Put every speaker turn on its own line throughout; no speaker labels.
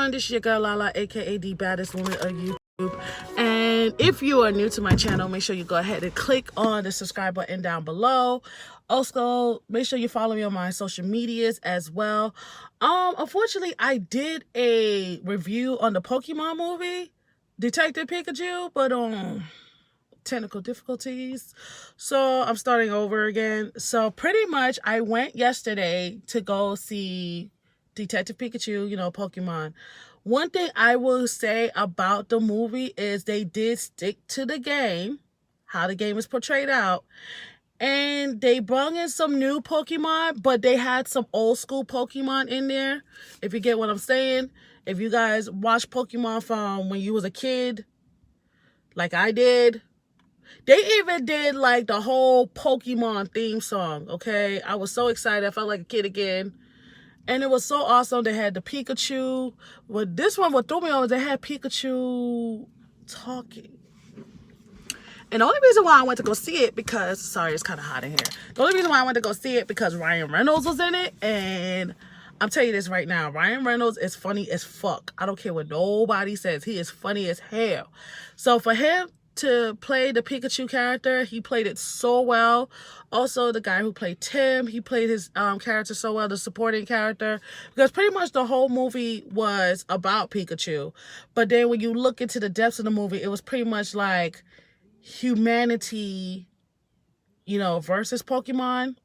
everyone, this is your girl Lala, aka the baddest woman of YouTube. And if you are new to my channel, make sure you go ahead and click on the subscribe button down below. Also, make sure you follow me on my social medias as well. Unfortunately, I did a review on the Pokemon movie, Detective Pikachu, but technical difficulties, so I'm starting over again. So pretty much I went yesterday to go see Detective Pikachu, you know, Pokemon. One thing I will say about the movie is they did stick to the game, how the game is portrayed out, and they brought in some new Pokemon, but they had some old school Pokemon in there, if you get what I'm saying. If you guys watch Pokemon from when you was a kid, like I did, they even did like the whole Pokemon theme song, okay? I was so excited. I felt like a kid again. And it was so awesome. They had the Pikachu. But this one, what threw me on was they had Pikachu talking. And the only reason why I went to go see it because, sorry, it's kind of hot in here. The only reason why I went to go see it because Ryan Reynolds was in it. And I'm telling you this right now. Ryan Reynolds is funny as fuck. I don't care what nobody says. He is funny as hell. So for him to play the Pikachu character, he played it so well. Also, the guy who played Tim, he played his character so well, the supporting character, because pretty much the whole movie was about Pikachu. But then when you look into the depths of the movie, it was pretty much like humanity, you know, versus Pokemon.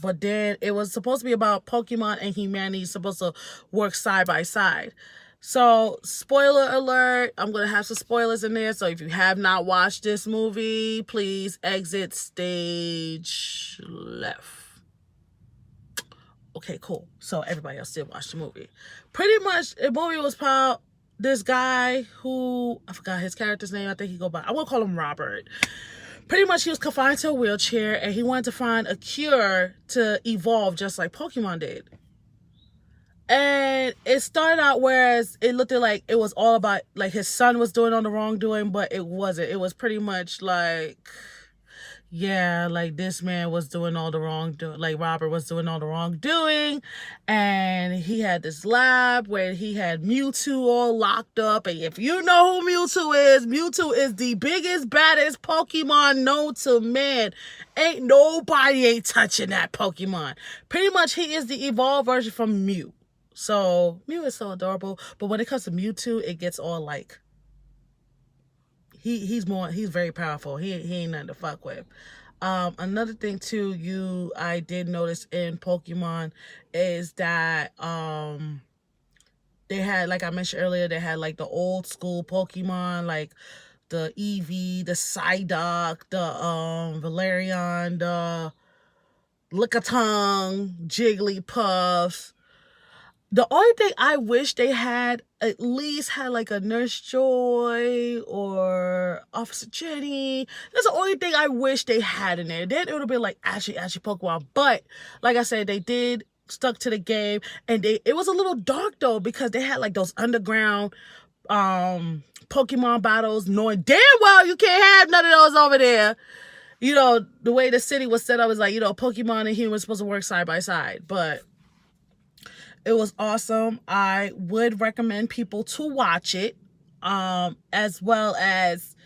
But then it was supposed to be about Pokemon and humanity supposed to work side by side. So, spoiler alert, I'm going to have some spoilers in there. So, if you have not watched this movie, please exit stage left. Okay, cool. So, everybody else did watch the movie. Pretty much, the movie was about this guy who, I forgot his character's name. I think he go by, I will call him Robert. Pretty much, he was confined to a wheelchair, and he wanted to find a cure to evolve just like Pokemon did. And it started out whereas it looked like it was all about like his son was doing all the wrongdoing, but it wasn't. It was pretty much like, yeah, like this man was doing all the wrongdoing, like Robert was doing all the wrongdoing. And he had this lab where he had Mewtwo all locked up. And if you know who Mewtwo is the biggest, baddest Pokemon known to man. Ain't nobody touching that Pokemon. Pretty much he is the evolved version from Mew. So, Mew is so adorable. But when it comes to Mewtwo, it gets all like, he's very powerful. He ain't nothing to fuck with. Another thing too, I did notice in Pokemon is that, they had, like I mentioned earlier, they had like the old school Pokemon, like the Eevee, the Psyduck, the, Valerian, the Lickitung, Jigglypuff. The only thing I wish they had, at least had like a Nurse Joy or Officer Jenny. That's the only thing I wish they had in there. Then it would have been like Ashy Pokemon. But like I said, they did stuck to the game. And it was a little dark though, because they had like those underground Pokemon battles, knowing damn well you can't have none of those over there. You know, the way the city was set up is like, you know, Pokemon and humans supposed to work side by side. But it was awesome. I would recommend people to watch it, as well as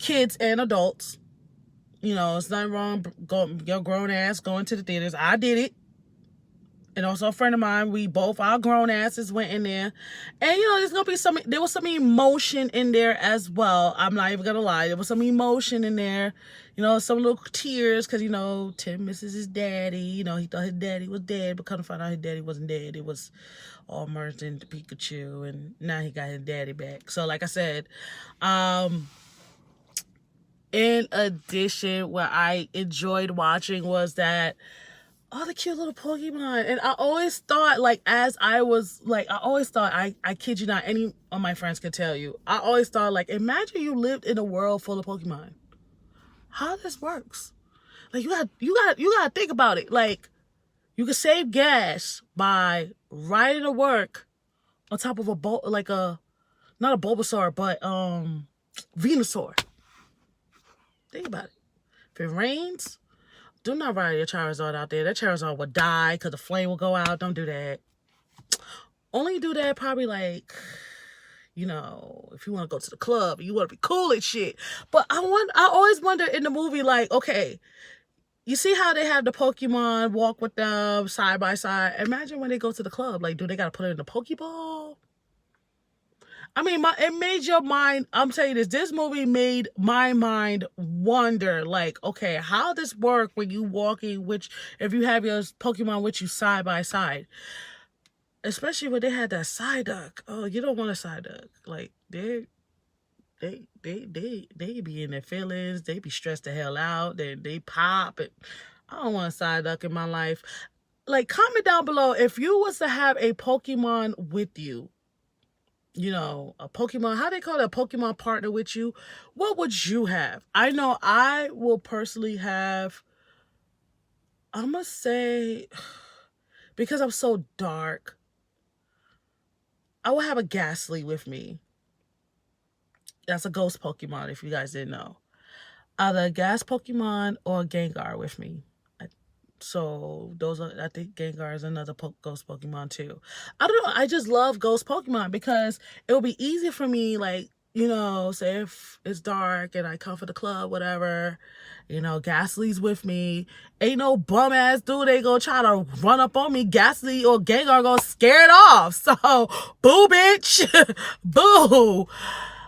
kids and adults. You know, it's nothing wrong. Your grown ass going to the theaters. I did it. And also a friend of mine, our grown asses went in there. And, you know, there was some emotion in there as well. I'm not even going to lie. There was some emotion in there. You know, some little tears because, you know, Tim misses his daddy. You know, he thought his daddy was dead, but come to find out his daddy wasn't dead. It was all merged into Pikachu, and now he got his daddy back. So, like I said, in addition, what I enjoyed watching was that all the cute little Pokemon. And I always thought, like, I kid you not, any of my friends could tell you, I always thought, like, imagine you lived in a world full of Pokemon. How this works. Like, you gotta think about it. Like, you could save gas by riding to work on top of not a Bulbasaur, but, Venusaur. Think about it. If it rains, do not ride your Charizard out there. That Charizard will die because the flame will go out. Don't do that. Only do that probably like, you know, if you want to go to the club, you want to be cool and shit. But I always wonder in the movie, like, okay, you see how they have the Pokemon walk with them side by side. Imagine when they go to the club, like, do they got to put it in the Pokeball? I mean, it made your mind, I'm telling you this movie made my mind wonder, like, okay, how this work when you walking, if you have your Pokemon with you side by side. Especially when they had that side duck. Oh, you don't want a side duck. Like, they be in their feelings. They be stressed the hell out. They pop. And I don't want a side duck in my life. Like, comment down below if you was to have a Pokemon with you. You know, a Pokemon, how they call it, a Pokemon partner with you. What would you have? I know I will personally have, I'm going to say, because I'm so dark, I will have a Ghastly with me. That's a ghost Pokemon, if you guys didn't know. Either a gas Pokemon or a Gengar with me. So those are, I think Gengar is another ghost Pokemon too. I don't know. I just love ghost Pokemon because it will be easy for me, like, you know, say if it's dark and I come for the club, whatever, you know, Ghastly's with me. Ain't no bum ass dude they gonna try to run up on me. Ghastly or Gengar gonna scare it off. So, boo, bitch. Boo.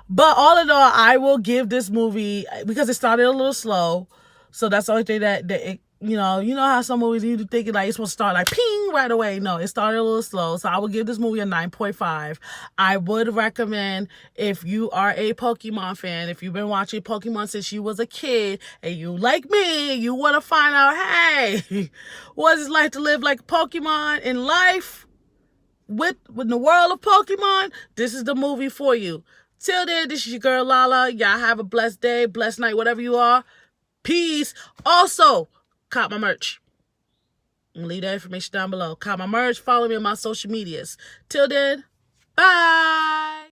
But all in all, I will give this movie, because it started a little slow. So that's the only thing that it, you know how some movies you think like it's supposed to start like ping right away. No, it started a little slow. So I would give this movie a 9.5. I would recommend, if you are a Pokemon fan, if you've been watching Pokemon since you was a kid and you like me, you want to find out, hey, what is it like to live like Pokemon in life with the world of Pokemon, this is the movie for you. Till then, this is your girl Lala. Y'all have a blessed day, blessed night, whatever you are. Peace. Also, cop my merch. I'm gonna leave that information down below. Cop my merch. Follow me on my social medias. Till then, bye.